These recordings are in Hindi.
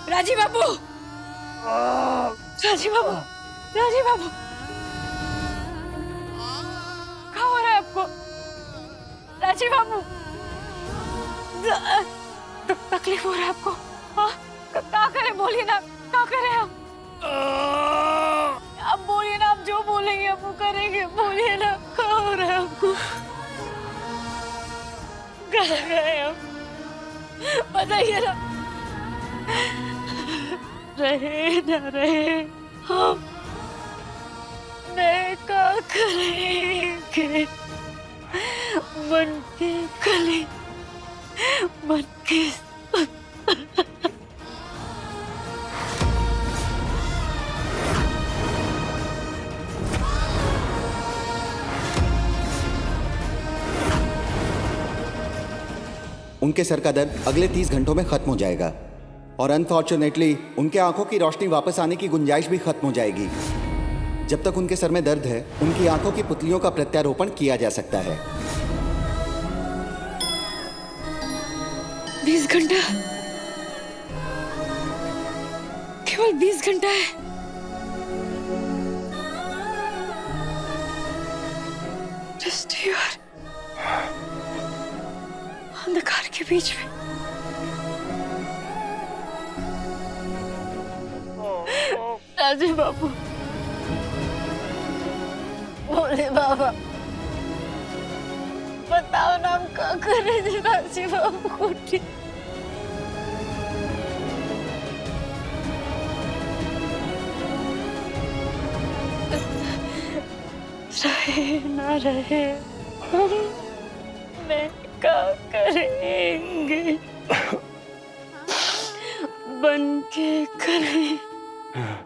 राजीव बाबू, राजीव बाबू, राजीव बाबू, क्या हो रहा है आपको? राजीव बाबू, तकलीफ हो रहा है आपको? हाँ, क्या करें? बोलिए ना, क्या करें हम? आप बोलिए ना, आप जो बोलेंगे हम वो करेंगे। बोलिए ना, क्या हो रहा है आपको? कहाँ गए हम? बताइए ना। रहे न रहे हम मैं क्या करेंगे? मन के कले, मन के उनके सर का दर्द अगले 30 घंटों में खत्म हो जाएगा और अनफॉर्चुनेटली उनके आंखों की रोशनी वापस आने की गुंजाइश भी खत्म हो जाएगी। जब तक उनके सर में दर्द है, उनकी आंखों की पुतलियों का प्रत्यारोपण किया जा सकता है। 20 घंटा, केवल 20 घंटा है। Just here, अंधकार के बीच में। राजीव बाबू, बोले बाबा, बताओ ना हम क्या करें? राजीव बाबू को रहे ना रहे हम मैं क्या करेंगे? बन के करे,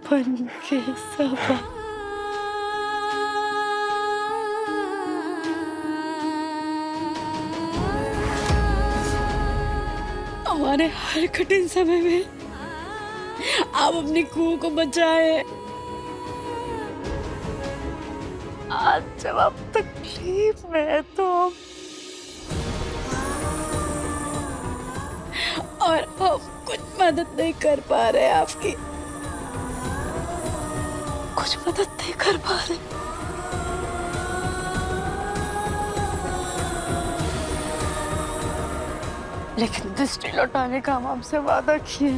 बन के सबा। हमारे हर कठिन समय में आप अपनी कुओं को बचाए। आज जब आप तकलीफ में है तो और हम कुछ मदद नहीं कर पा रहे आपकी, कुछ मदद नहीं कर पा रहे। लेकिन दृष्टि लौटाने का हम आपसे वादा किए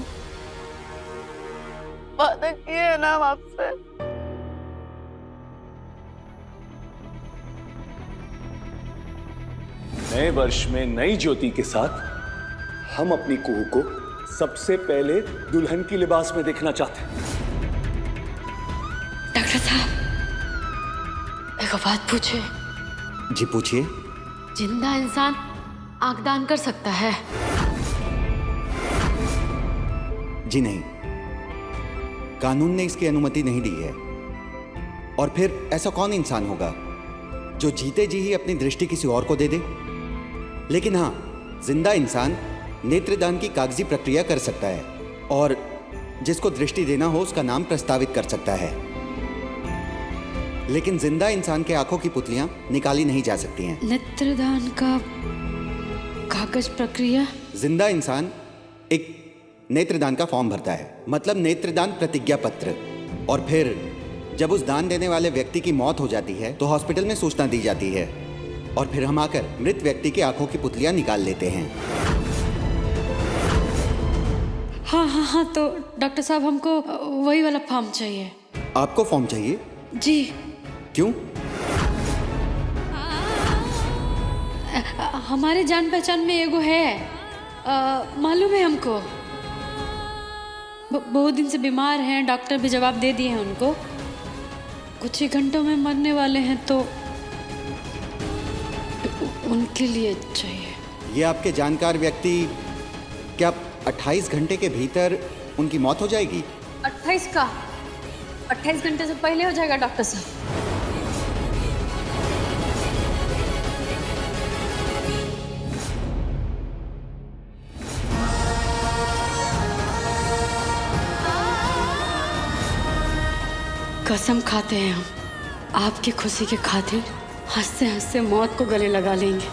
ना हम आपसे। नए वर्ष में नई ज्योति के साथ हम अपनी कुहू को सबसे पहले दुल्हन की लिबास में देखना चाहते हैं। डॉक्टर साहब, एक बात पूछे? जी पूछिए। जिंदा इंसान आंख दान कर सकता है? जी नहीं, कानून ने इसकी अनुमति नहीं दी है। और फिर ऐसा कौन इंसान होगा जो जीते जी ही अपनी दृष्टि किसी और को दे दे? लेकिन हाँ, जिंदा इंसान नेत्रदान की कागजी प्रक्रिया कर सकता है और जिसको दृष्टि देना हो उसका नाम प्रस्तावित कर सकता है। लेकिन जिंदा इंसान के आंखों की पुतलियां निकाली नहीं जा सकती हैं। नेत्रदान का कागज प्रक्रिया? जिंदा इंसान एक नेत्रदान का फॉर्म भरता है, मतलब नेत्रदान प्रतिज्ञा पत्र, और फिर जब उस दान देने वाले व्यक्ति की मौत हो जाती है तो हॉस्पिटल में सूचना दी जाती है और फिर हम आकर मृत व्यक्ति की आंखों की पुतलियां निकाल लेते हैं। हाँ, तो डॉक्टर साहब हमको वही वाला फॉर्म चाहिए। आपको फॉर्म चाहिए? जी। क्यों? हमारे जान पहचान में एगो है, मालूम है हमको। बहुत दिन से बीमार हैं, डॉक्टर भी जवाब दे दिए हैं उनको, कुछ ही घंटों में मरने वाले हैं, तो उनके लिए चाहिए। ये आपके जानकार व्यक्ति, क्या 28 घंटे के भीतर उनकी मौत हो जाएगी? 28 का? 28 घंटे से पहले हो जाएगा डॉक्टर साहब। कसम खाते हैं हम, आपकी खुशी के खातिर हंसते हंसते मौत को गले लगा लेंगे।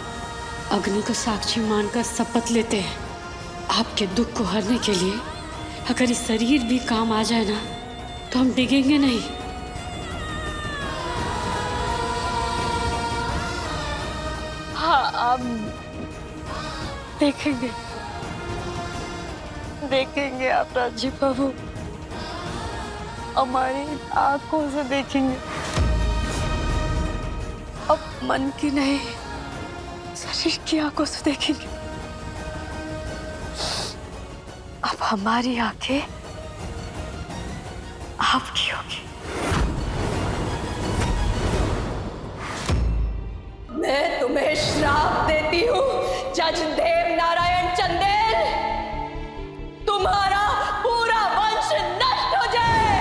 अग्नि को साक्षी मानकर शपथ लेते हैं आपके दुख को हरने के लिए अगर इस शरीर भी काम आ जाए ना तो हम डिगेंगे नहीं। हाँ, आप देखेंगे देखेंगे आप राजीव बाबू, हमारी आंखों से देखेंगे। अब मन की नहीं, शरीर की आंखों से देखेंगे। अब हमारी आंखें आपकी होगी। मैं तुम्हें श्राप देती हूँ जज देव नारायण चंदेल, तुम्हारा पूरा वंश नष्ट हो जाए।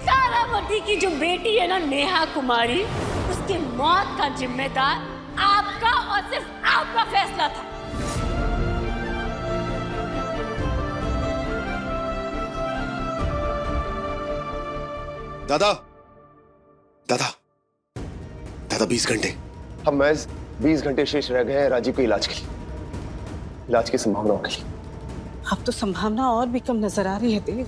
तारामती की जो बेटी है ना नेहा कुमारी, उसकी मौत का जिम्मेदार आपका और सिर्फ आपका फैसला था। दादा दादा दादा 20 घंटे, हम महज 20 घंटे शेष रह गए हैं राजीव के इलाज के लिए, इलाज की संभावनाओं के लिए। अब तो संभावना और भी कम नजर आ रही है देव।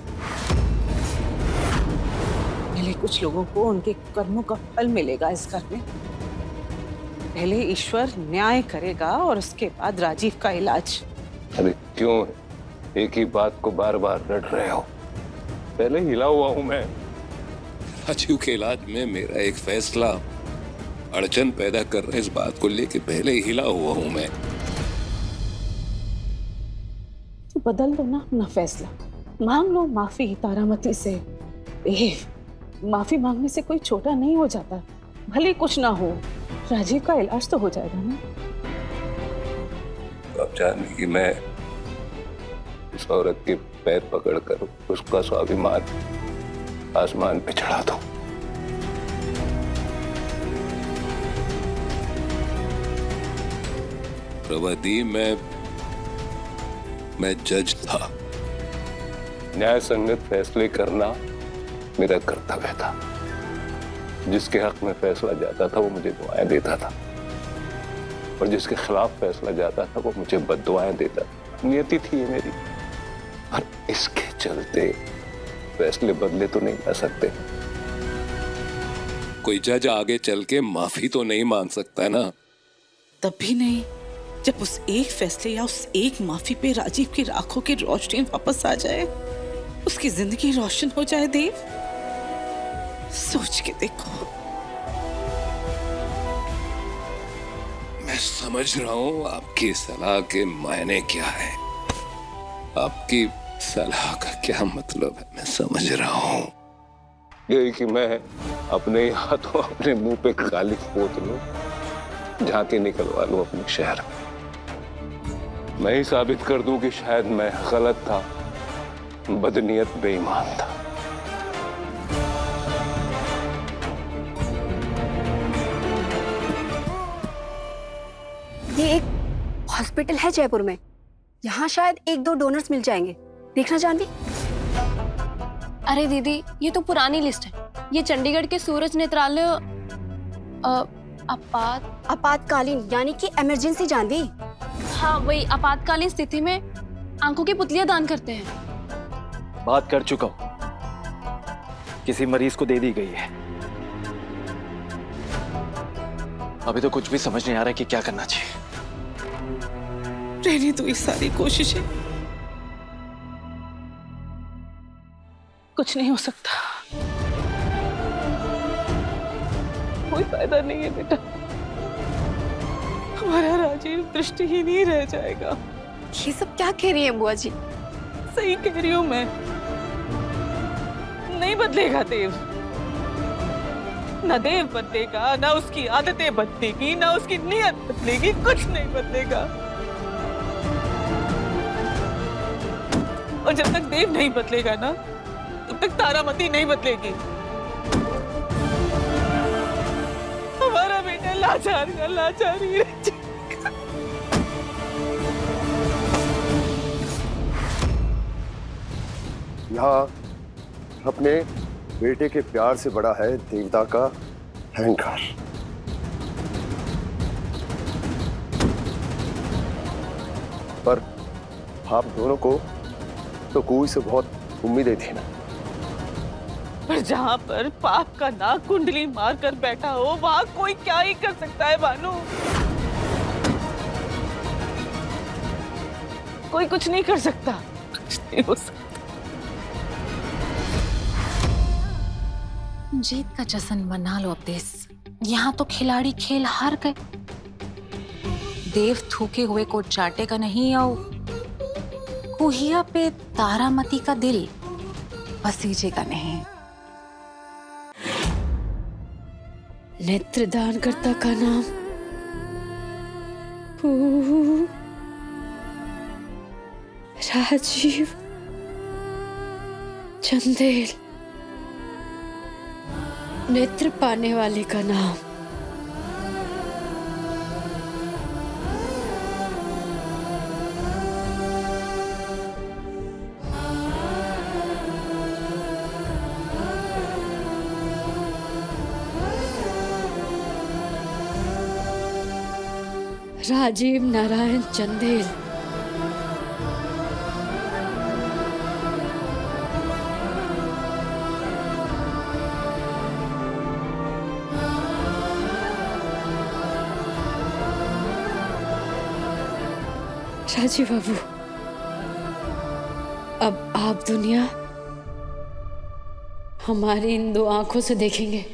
पहले कुछ लोगों को उनके कर्मों का फल मिलेगा इस घर में। पहले ईश्वर न्याय करेगा और उसके बाद राजीव का इलाज। अरे क्यों एक ही बात को बार बार रट रहे हो? पहले हिला हुआ हूं मैं। राजीव के इलाज में मेरा एक फैसला अड़चन पैदा कर रहे इस बात को लेके पहले ही हिला हुआ हूं मैं। तो बदल दो ना अपना फैसला, मांग लो माफी तारामती से। माफी मांगने से कोई छोटा नहीं हो जाता, भले कुछ ना हो, राजीव का इलाज तो हो जाएगा ना। अब जाने कि मैं इस औरत के पैर पकड़कर उसका स्वाभिमान आसमान पे चढ़ा दूं। प्रवदी, मैं जज था। न्याय संगत फैसले करना मेरा कर्तव्य था। जिसके हक में फैसला जाता था वो मुझे दुआएं देता था, और जिसके खिलाफ फैसला जाता था वो मुझे बद्दुआएं देता था। नियति थी ये मेरी, और इसके चलते फैसले बदले तो नहीं जा सकते। कोई जज आगे चल के माफी तो नहीं मांग सकता है ना। तब भी नहीं जब उस एक फैसले या उस एक माफी पे राजीव की आंखों की रोशनी वापस आ जाए, उसकी जिंदगी रोशन हो जाए। देव, सोच के देखो। मैं समझ रहा हूं आपकी सलाह के मायने क्या है, आपकी सलाह का क्या मतलब है, मैं समझ रहा हूं। यही कि मैं अपने हाथों अपने मुंह पे काली पोत लूं, झांकी निकलवा लूं अपने शहर में। मैं ही साबित कर दूं कि शायद मैं गलत था, बदनीयत, बेईमान था। ये एक हॉस्पिटल है जयपुर में, यहाँ शायद 1-2 डोनर्स मिल जाएंगे, देखना जानवी। अरे दीदी, ये तो पुरानी लिस्ट है। ये चंडीगढ़ के सूरज नेत्रालय आपातकालीन यानी कि इमरजेंसी जानवी। हाँ, वही आपातकालीन स्थिति में आंखों की पुतलियां दान करते हैं। बात कर चुका हूं, किसी मरीज को दे दी गई है। अभी तो कुछ भी समझ नहीं आ रहा है कि क्या करना चाहिए। रहने दो ये सारी कोशिशें, कुछ नहीं हो सकता, कोई फायदा नहीं है बेटा। हमारा राजीव दृष्टिहीन ही रह जाएगा। ये सब क्या कह रही है बुआ जी? सही कह रही हूं मैं, नहीं बदलेगा देव। ना देव बदलेगा, ना उसकी आदतें बदलेगी, ना उसकी नीयत बदलेगी, कुछ नहीं बदलेगा। और जब तक देव नहीं बदलेगा ना, तब तक तारामती नहीं बदलेगी। हमारा बेटा लाचार का लाचार ही रह जाएगा। यहाँ अपने बेटे के प्यार से बड़ा है देवता का अहंकार। पर आप दोनों को तो कुएं से बहुत उम्मीदें थी ना। पर जहाँ पर पाप का नाग कुंडली मार कर बैठा हो वहाँ कोई क्या ही कर सकता है भानु। कोई कुछ नहीं कर सकता, कुछ नहीं हो सकता। जीत का जश्न मना लो अवदेश। यहाँ तो खिलाड़ी खेल हार गए। देव थूके हुए को चाटेगा नहीं और कुहिया पे तारामती का दिल बसीजेगा नहीं। नेत्रदान करता का नाम राजीव चंदेल। नेत्र पाने वाले का नाम राजीव नारायण चंदेल। राजीव बाबू, अब आप दुनिया हमारी इन दो आंखों से देखेंगे।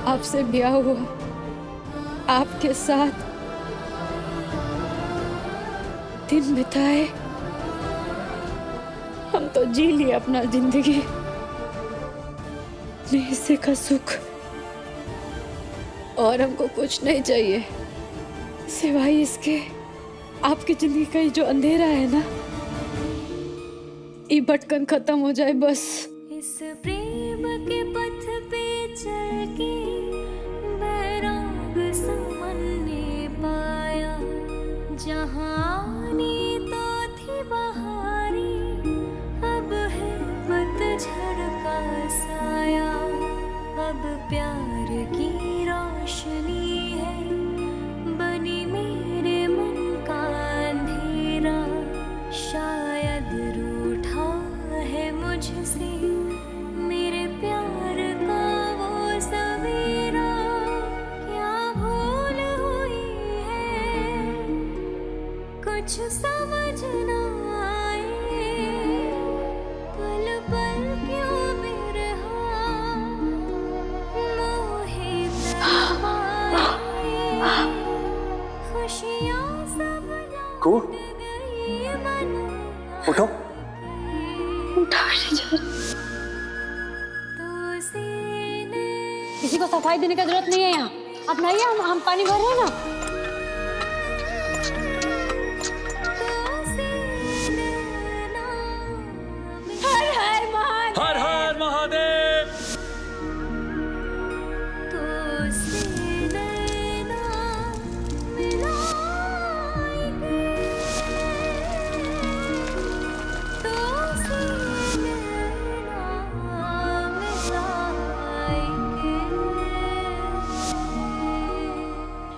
आपसे ब्याह हुआ, आपके साथ दिन बिताए, हम तो जी लिए अपना जिंदगी। हिस्से का सुख और हमको कुछ नहीं चाहिए सिवाय इसके आपकी जिंदगी का ये जो अंधेरा है ना, ये भटकन खत्म हो जाए बस। इस प्रेम के पथ पे चल के बैराग समन्ने पाया, जहाँ आनी तो थी बहारी, अब है पतझड़ का साया। अब प्यार की रोशनी है बनी मेरे मन का अंधेरा, शायद रूठा है मुझसे मेरे प्यार का वो सवेरा। क्या भूल हुई है कुछ समझ ना आए, पल पल क्यों बिरहा मोहे तड़पाए, खुशियाँ सब लौट गई मन। उठो। किसी को सफाई देने की जरूरत नहीं है यहाँ, आप नहीं है, हम पानी भर रहे हैं ना। हर हर महादेव, हर हर महादेव।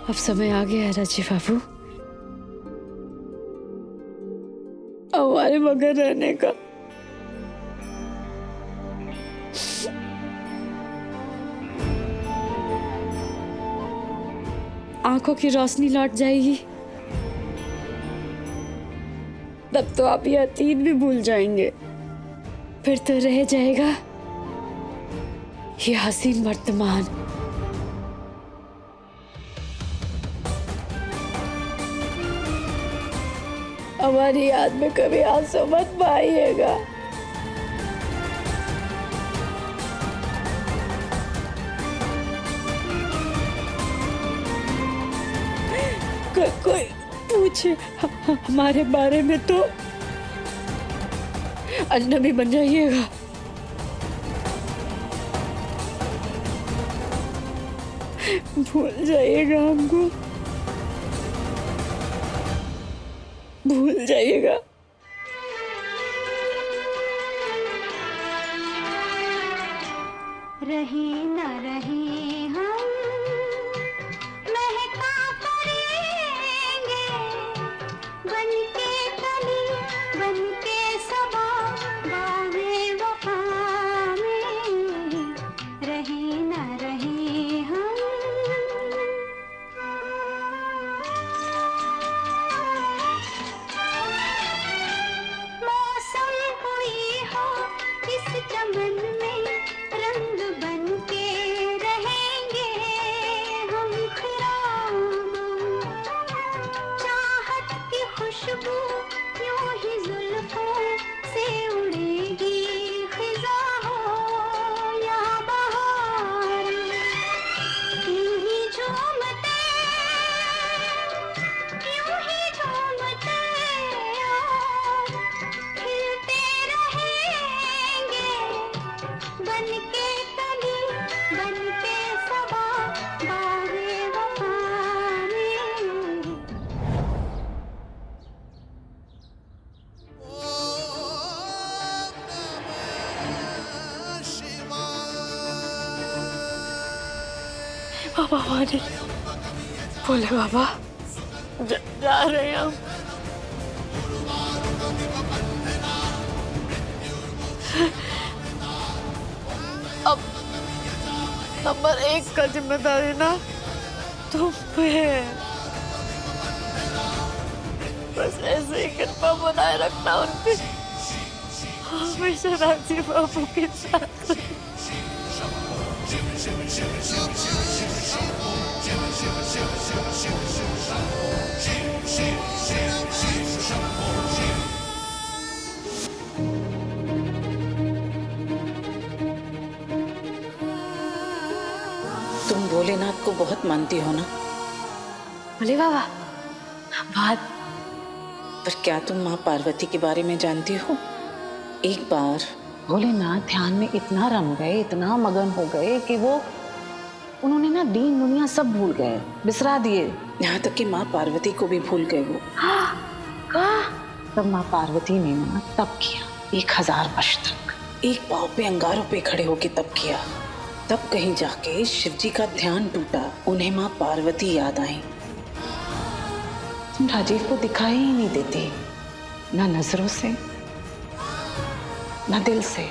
अब समय आ गया है राजीव बाबू हमारे बगैर रहने का। आंखों की रोशनी लौट जाएगी, तब तो आप ये अतीत भी भूल जाएंगे। फिर तो रह जाएगा ये हसीन वर्तमान। हमारी याद में कभी आंसू मत बहाइएगा। कोई कुछ हमारे बारे में तो अजनबी बन जाइएगा। भूल जाइएगा हमको, भूल जाइएगा। रहे न रहे हम महका करेंगे, बनके कली बनके सबा बागे वफा में, रहे न रहे हम। मौसम हुई हो इस चमन में, रंग बनके रहेंगे हम खिराम। चाहत की खुशबू यूं ही जुल्फों से उड़ेगी, खिज़ा हो या बहार। यूं ही झूमते और खिलते रहेंगे, बनके कली बनके सबा बागे वफा में। बाबा हमारे बोले बाबा जा रहे हैं हम। अब नंबर 1 का जिम्मेदारी ना तुम पे है। बस ऐसे ही कृपा बनाए रखना उन पे, हमेशा राजी बाबू के साथ। तुम भोलेनाथ को बहुत मानती हो ना? बोले बाबा बात। पर क्या तुम माँ पार्वती के बारे में जानती हो? एक बार भोलेनाथ ध्यान में इतना रम गए, इतना मगन हो गए कि वो उन्होंने ना दीन दुनिया सब भूल गए, बिसरा दिए। यहाँ तक कि माँ पार्वती को भी भूल गए वो। तब माँ पार्वती ने ना तब किया 1000 वर्ष तक, एक पाँव पे अंगारों पे खड़े होके तब किया। तब कहीं जाके शिवजी का ध्यान टूटा, उन्हें माँ पार्वती याद आई। तुम राजीव को दिखाई ही नहीं देती, ना नजरों से ना दिल से।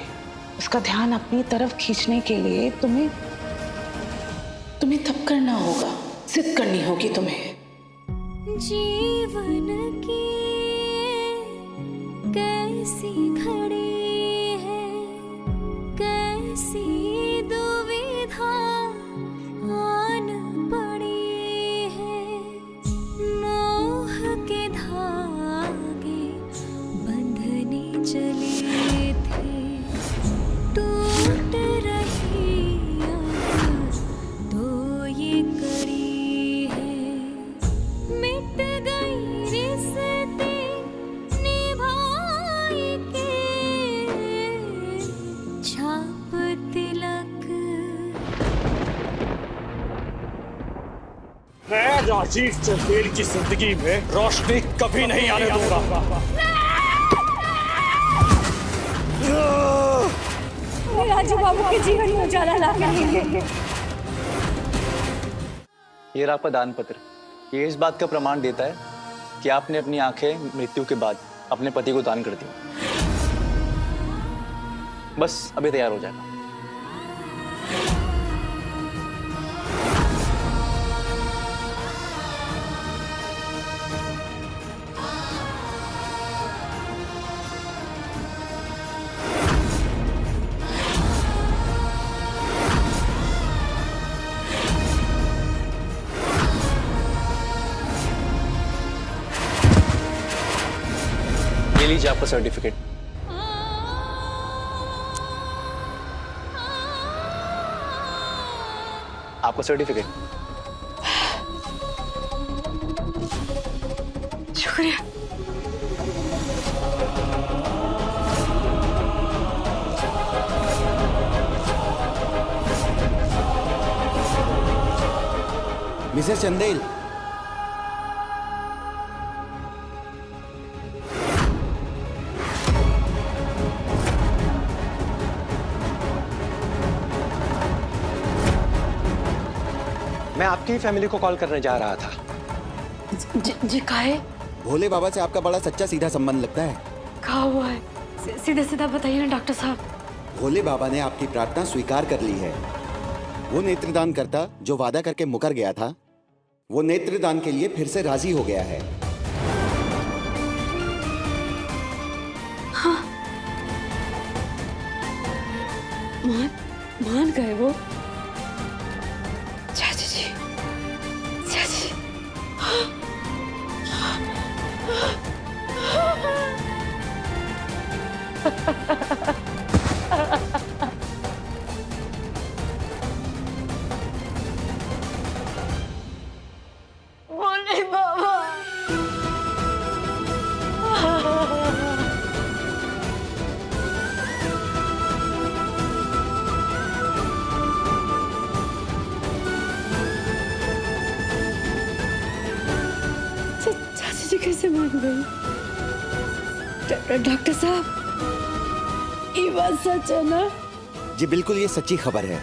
उसका ध्यान अपनी तरफ खींचने के लिए तुम्हें तब करना होगा, जिद करनी होगी तुम्हें। जीवन की कैसी घड़ी है, कैसी दुविधा आन पड़ी है। मोह के धागे बंधने चले थे, टूट रही अब तो ये कड़ी है। मिट गई रिश्ते निभाए के, छाप तिलक। मैं राजीव चंदेल की जिंदगी में रोशनी कभी नहीं आने दूंगा। राजू बाबू के जीवन में उजाला ला के। ये रहा आपका दान पत्र। ये इस बात का प्रमाण देता है कि आपने अपनी आंखें मृत्यु के बाद अपने पति को दान कर दी। बस अभी तैयार हो जाएगा। ये लीजिए आपका सर्टिफिकेट। आपका सर्टिफिकेट। शुक्रिया। मिसेस चंदेल, मैं आपकी ही फैमिली को कॉल करने जा रहा था। जी काहे? भोले बाबा से आपका बड़ा सच्चा सीधा संबंध लगता है। कहा हुआ है, सीधा सीधा बताइए ना डॉक्टर साहब। भोले बाबा ने आपकी प्रार्थना स्वीकार कर ली है। वो नेत्रदान करता जो वादा करके मुकर गया था, वो नेत्रदान के लिए फिर से राजी हो गया है। हाँ, मान गए वो। चाची जी, चाची। भोले बाबा। चाची जी कैसे मान गई? डॉक्टर साहब, ये बात सच है ना? जी बिल्कुल, ये सच्ची खबर है।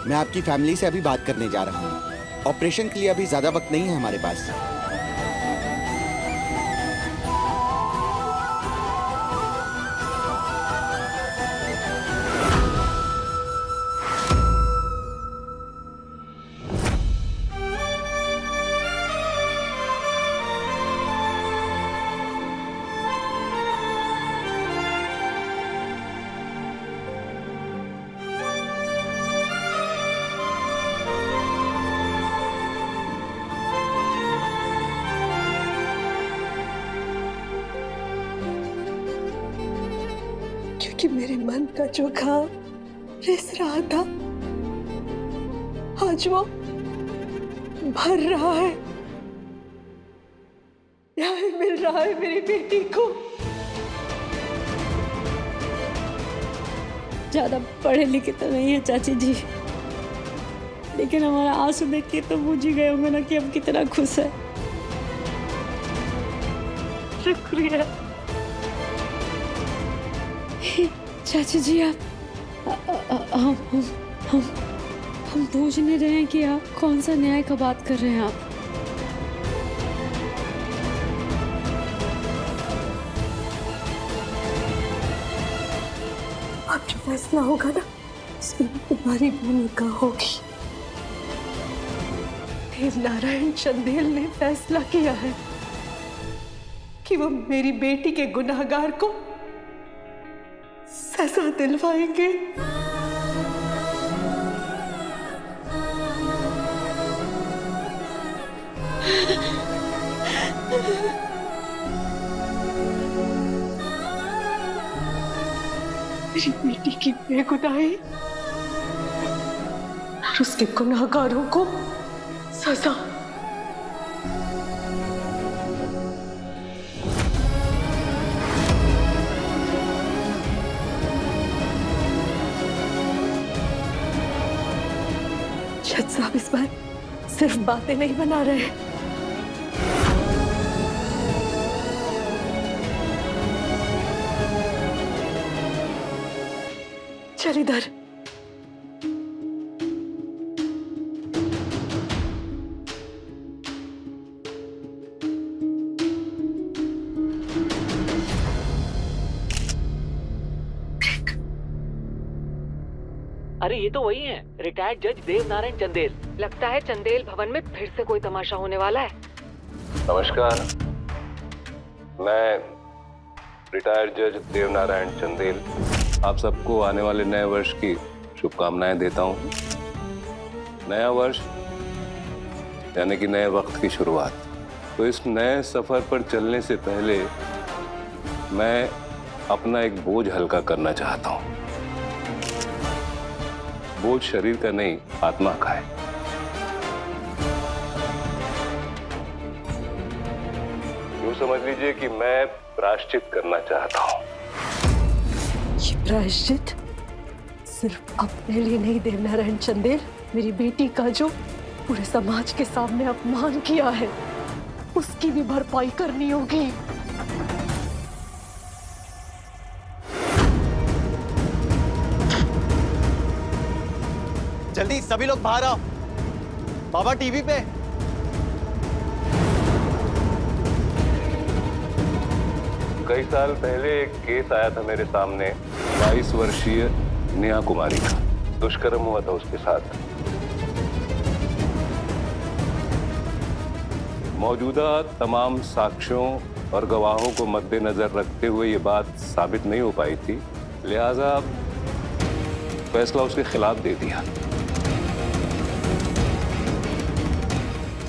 मैं आपकी फैमिली से अभी बात करने जा रहा हूँ। ऑपरेशन के लिए अभी ज्यादा वक्त नहीं है हमारे पास। कि मेरे मन का जो घाव रिस रहा था, आज वो भर रहा है। न्याय मिल रहा है मेरी बेटी को। ज्यादा पढ़े लिखे तो नहीं है चाची जी, लेकिन हमारा आंसू देख के तो बूझ ही गए होंगे ना कि हम कितना खुश है। शुक्रिया चाची जी। आप हम पूछ नहीं रहे हैं कि आप कौन सा न्याय का बात कर रहे हैं। अब जो फैसला होगा ना, इसमें तुम्हारी भूमिका होगी। देव नारायण चंदेल ने फैसला किया है कि वो मेरी बेटी के गुनाहगार को सजा दिलवाएंगे। मेरी बेटी की बेगुनाही और उसके गुनाहगारों को सजा। जज साहब इस बार सिर्फ बातें नहीं बना रहे हैं। चल इधर। अरे ये तो वही है, रिटायर्ड जज देव नारायण चंदेल। लगता है चंदेल भवन में फिर से कोई तमाशा होने वाला है। नमस्कार, मैं रिटायर्ड जज देव नारायण चंदेल आप सबको आने वाले नए वर्ष की शुभकामनाएं देता हूं। नया वर्ष यानी कि नए वक्त की शुरुआत। तो इस नए सफर पर चलने से पहले मैं अपना एक बोझ हल्का करना चाहता हूं। बोझ शरीर का नहीं, आत्मा का है। समझ लीजिए कि मैं प्रायश्चित करना चाहता हूँ। ये प्रायश्चित सिर्फ अपने लिए नहीं देवनारायण चंदेल, मेरी बेटी का जो पूरे समाज के सामने अपमान किया है उसकी भी भरपाई करनी होगी। जल्दी सभी लोग बाहर आओ, बाबा टीवी पे। कई साल पहले एक केस आया था मेरे सामने 22 वर्षीय नेहा कुमारी का। दुष्कर्म हुआ था उसके साथ। मौजूदा तमाम साक्ष्यों और गवाहों को मद्देनजर रखते हुए ये बात साबित नहीं हो पाई थी, लिहाजा फैसला उसके खिलाफ दे दिया।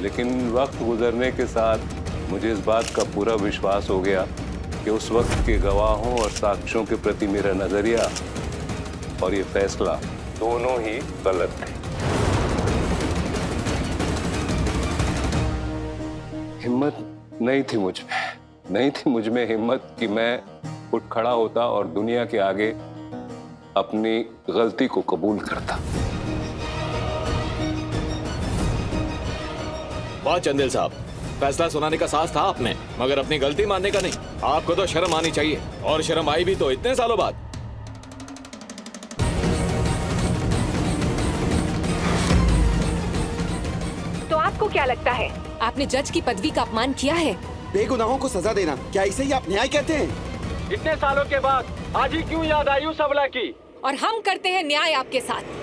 लेकिन वक्त गुजरने के साथ मुझे इस बात का पूरा विश्वास हो गया कि उस वक्त के गवाहों और साक्ष्यों के प्रति मेरा नजरिया और ये फैसला दोनों ही गलत थे। हिम्मत नहीं थी मुझ में, नहीं थी मुझ में हिम्मत कि मैं उठ खड़ा होता और दुनिया के आगे अपनी गलती को कबूल करता। वाह चंदेल साहब, फैसला सुनाने का साहस था आपने, मगर अपनी गलती मानने का नहीं। आपको तो शर्म आनी चाहिए, और शर्म आई भी तो इतने सालों बाद। तो आपको क्या लगता है, आपने जज की पदवी का अपमान किया है? बेगुनाहों को सजा देना, क्या इसे ही आप न्याय कहते हैं? इतने सालों के बाद आज ही क्यों याद आई उस सबला की? और हम करते हैं न्याय आपके साथ।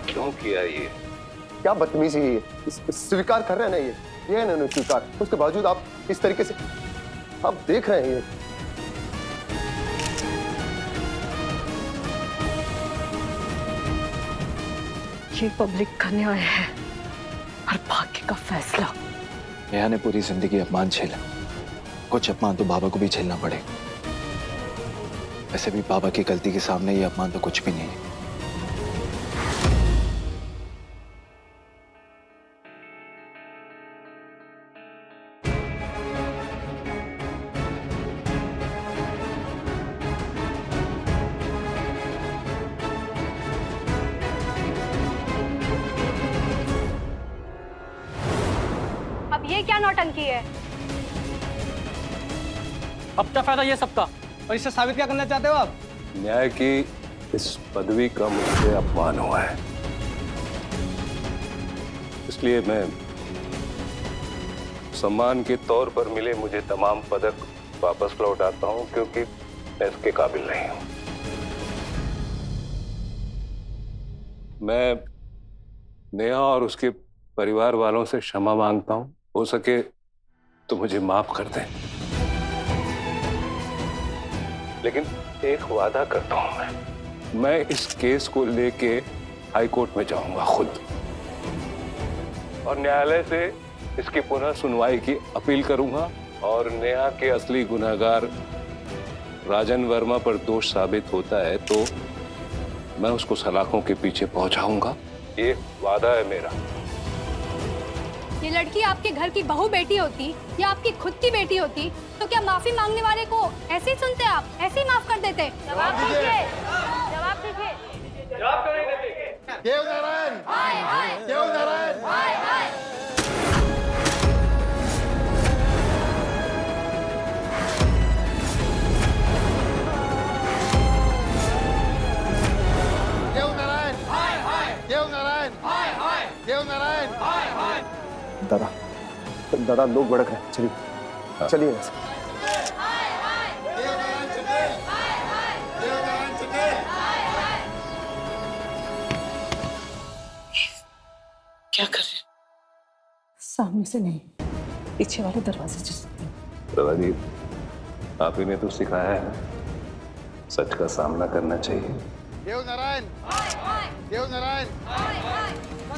क्यों किया ये? क्या बदतमीजी है ये? स्वीकार कर रहे हैं ना ये इन्होंने स्वीकार, उसके बावजूद आप इस तरीके से आप देख रहे हैं ये पब्लिक का न्याय है और भाग्य का फैसला। नेहा ने पूरी जिंदगी अपमान झेला, कुछ अपमान तो बाबा को भी झेलना पड़ेगा। वैसे भी बाबा की गलती के सामने ये अपमान तो कुछ भी नहीं है। अब ये क्या नौटंकी है? अब क्या फायदा ये सबका, और इससे साबित क्या करना चाहते हो आप? न्याय की इस पदवी का मुझसे अपमान हुआ है, इसलिए मैं सम्मान के तौर पर मिले मुझे तमाम पदक वापस लौटाता हूं, क्योंकि मैं इसके काबिल नहीं हूं। मैं नेहा और उसके परिवार वालों से क्षमा मांगता हूं। हो सके तो मुझे माफ कर दें, लेकिन एक वादा करता हूं, मैं इस केस को लेके हाई कोर्ट में जाऊंगा खुद, और न्यायालय से इसकी पुनः सुनवाई की अपील करूंगा, और नेहा के असली गुनहगार राजन वर्मा पर दोष साबित होता है तो मैं उसको सलाखों के पीछे पहुंचाऊंगा। ये वादा है मेरा। ये लड़की आपके घर की बहू बेटी होती या आपकी खुद की बेटी होती तो क्या माफी मांगने वाले को ऐसे ही सुनते आप, ऐसे ही माफ कर देते? जवाब दीजिए, जवाब दीजिए। देवनारायण, देवनारायण, देवनारायण, देवनारायण। दादा दादा लोग भड़क रहे हैं, चलिए चलिए यहाँ से। क्या कर रहे? सामने से नहीं, पीछे वाले दरवाजे से। प्रभाजी, आप ही ने तो सिखाया है, सच का सामना करना चाहिए। देवनारायण, देवनारायण।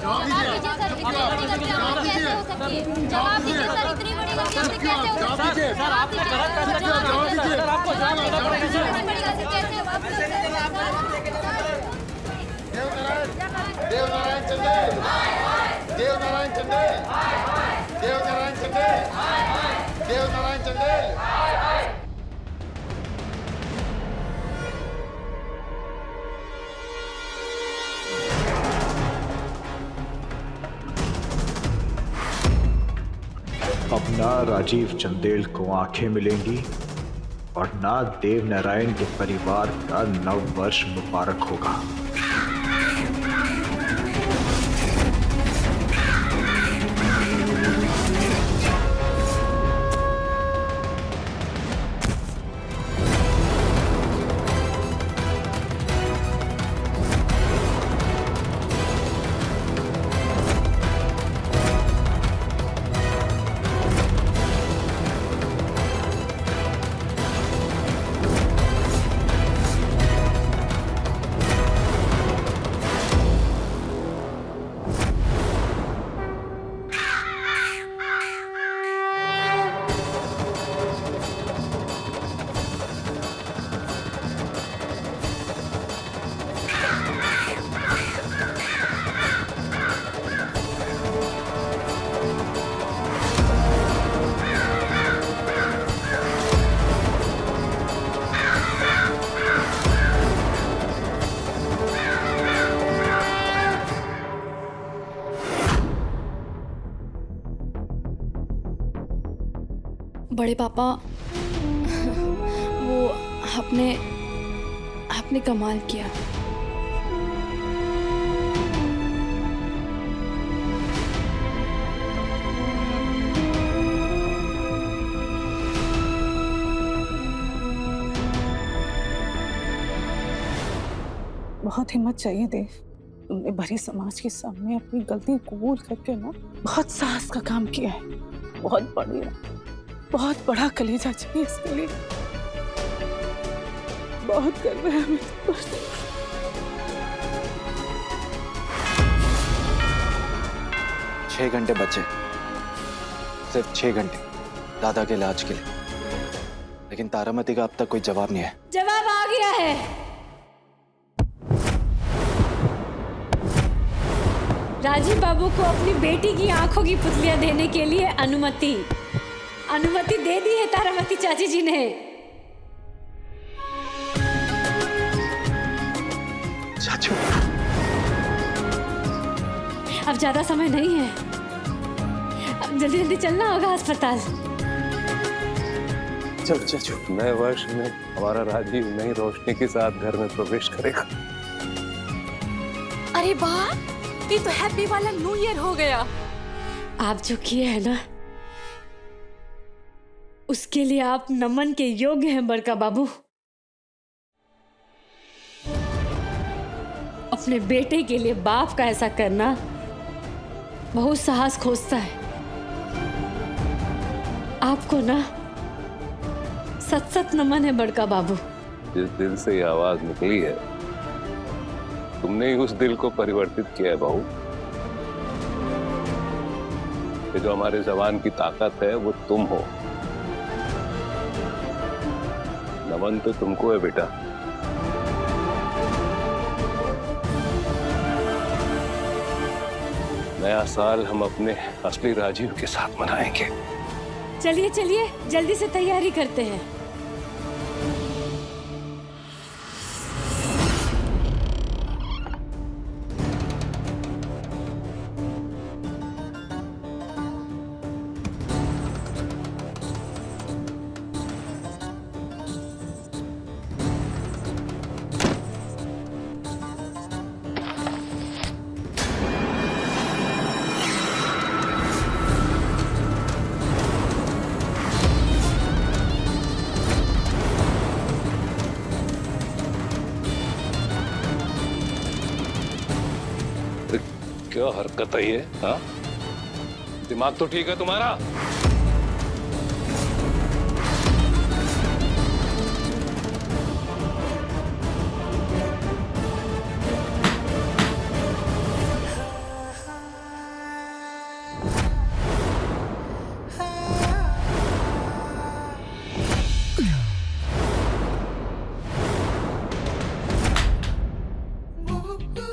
जवाब दीजिए सर, इतनी बड़ी गलती आपसे कैसे हो सकती है? जवाब दीजिए सर, इतनी बड़ी गलती आपसे कैसे हो सकती है? सर आपने गलत फैसला किया, जवाब दीजिए सर, आपको जवाब देना पड़ेगा सर। इतनी बड़ी गलती कैसे हो? देवनारायण चंदेल, देवनारायण चंदेल, देवनारायण चंदेल, देवनारायण चंदेल। अब ना राजीव चंदेल को आंखें मिलेंगी और ना देव नारायण के परिवार का नव वर्ष मुबारक होगा। बड़े पापा, वो आपने कमाल किया। बहुत हिम्मत चाहिए देव। तुमने भरे समाज के सामने अपनी गलती कबूल करके ना बहुत साहस का काम किया है। बहुत बढ़िया, बहुत बड़ा कलेजा चाहिए इसके लिए। बहुत गर्व है हमें तुम पर। 6 घंटे बचे, सिर्फ 6 घंटे दादा के इलाज के लिए। लेकिन तारामती का अब तक कोई जवाब नहीं है। जवाब आ गया है। राजीव बाबू को अपनी बेटी की आंखों की पुतलियां देने के लिए अनुमति दे दी है तारामती चाची जी ने। चाचू, अब ज्यादा समय नहीं है, अब जल्दी जल्दी चलना होगा अस्पताल। चलो चाचू। नए वर्ष में हमारा राजीव नई रोशनी के साथ घर में प्रवेश करेगा। अरे वाह, ये तो हैप्पी वाला न्यू ईयर हो गया। आप जो किए हैं ना, उसके लिए आप नमन के योग्य हैं बड़का बाबू। अपने बेटे के लिए बाप का ऐसा करना बहुत साहस खोजता है। आपको ना सच सच नमन है बड़का बाबू। जिस दिल से ये आवाज निकली है, तुमने ही उस दिल को परिवर्तित किया है बहू। ये जो हमारे जवान की ताकत है वो तुम हो। नमन तो तुमको है बेटा। नया साल हम अपने असली राजीव के साथ मनाएंगे। चलिए चलिए जल्दी से तैयारी करते हैं। क्या हरकत है ये? हाँ, दिमाग तो ठीक है तुम्हारा?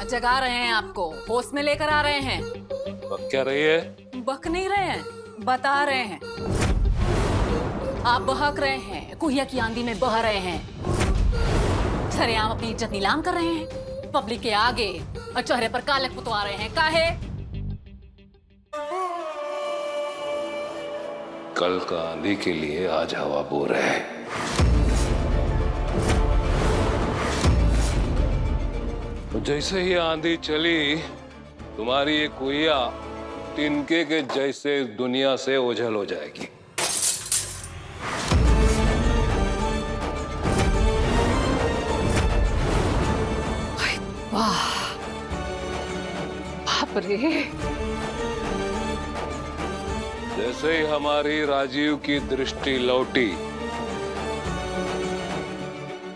जगा रहे हैं आपको, होश में लेकर आ रहे हैं। अब क्या रही है? बक नहीं रहे हैं, बता रहे हैं। आप बहक रहे हैं, कुहिया की आंधी में बह रहे हैं, सरेआम अपनी इज्जत नीलाम कर रहे हैं पब्लिक के आगे और चेहरे पर कालक पुतवा रहे हैं। काहे? कल का आंधी के लिए आज हवा बो रहे हैं। तो जैसे ही आंधी चली, तुम्हारी ये कुइया तिनके के जैसे दुनिया से ओझल हो जाएगी। वाह, बाप रे। जैसे ही हमारी राजीव की दृष्टि लौटी,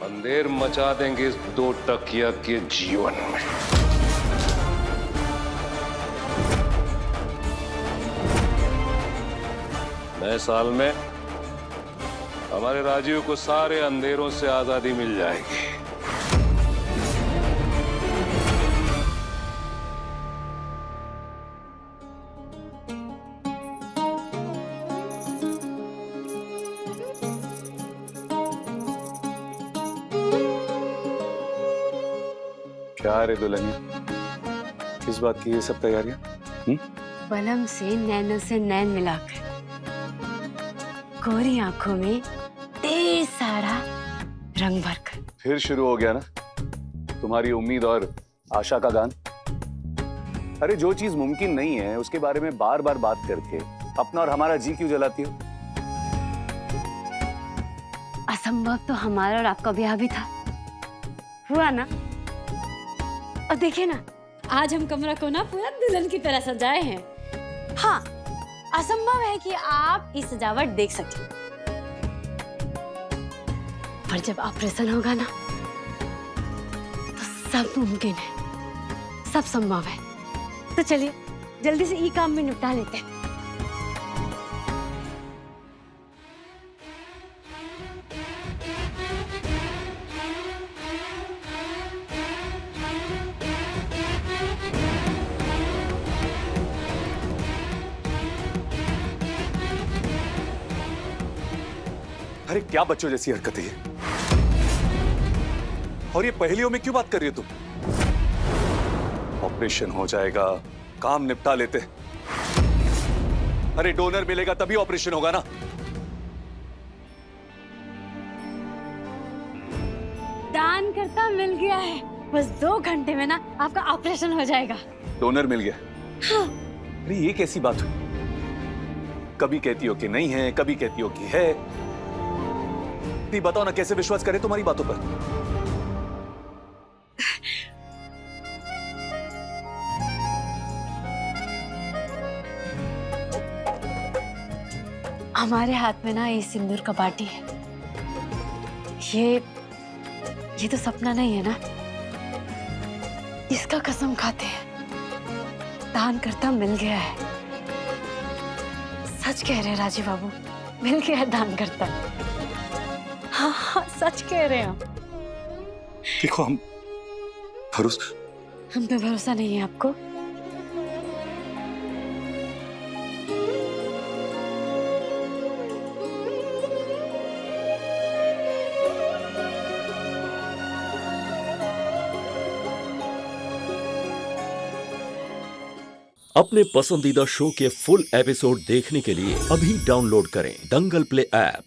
अंधेर मचा देंगे इस 2 टकिया के जीवन में। नए साल में हमारे राजीव को सारे अंधेरों से आजादी मिल जाएगी। क्या रे दुल्हनिया, किस बात की ये सब तैयारियां? बलम से नैनों से नैन मिलाकर, गोरी आंखों में ढेर सारा रंग भरकर। फिर शुरू हो गया ना तुम्हारी उम्मीद और आशा का गान। अरे जो चीज मुमकिन नहीं है उसके बारे में बार बार बात करके अपना और हमारा जी क्यों जलाती हो? असंभव तो हमारा और आपका ब्याह भी था, हुआ ना। और देखिए ना, आज हम कमरा को ना पूरा दुल्हन की तरह सजाए हैं। हाँ, असंभव है कि आप इस सजावट देख सकें, पर जब ऑपरेशन होगा ना तो सब मुमकिन है, सब संभव है। तो चलिए जल्दी से ये काम में निपटा लेते हैं। अरे क्या बच्चों जैसी हरकत है ये? और ये पहेलियों में क्यों बात कर रही हो तुम? ऑपरेशन हो जाएगा, काम निपटा लेते। अरे डोनर मिलेगा तभी ऑपरेशन होगा ना। दानकर्ता मिल गया है, बस 2 घंटे में ना आपका ऑपरेशन हो जाएगा। डोनर मिल गया? हाँ। अरे ये कैसी बात हुई? कभी कहती हो कि नहीं है, कभी कहती हो कि है। नहीं बताओ ना, कैसे विश्वास करें तुम्हारी बातों पर? हमारे हाथ में ना ये सिंदूर का बाटी है। ये तो सपना नहीं है ना, इसका कसम खाते हैं। दानकर्ता मिल गया है। सच कह रहे हैं राजीव बाबू, मिल गया है दानकर्ता। हाँ हाँ, सच कह रहे हैं हम। देखो, हम पे भरोसा नहीं है आपको? अपने पसंदीदा शो के फुल एपिसोड देखने के लिए अभी डाउनलोड करें दंगल प्ले ऐप।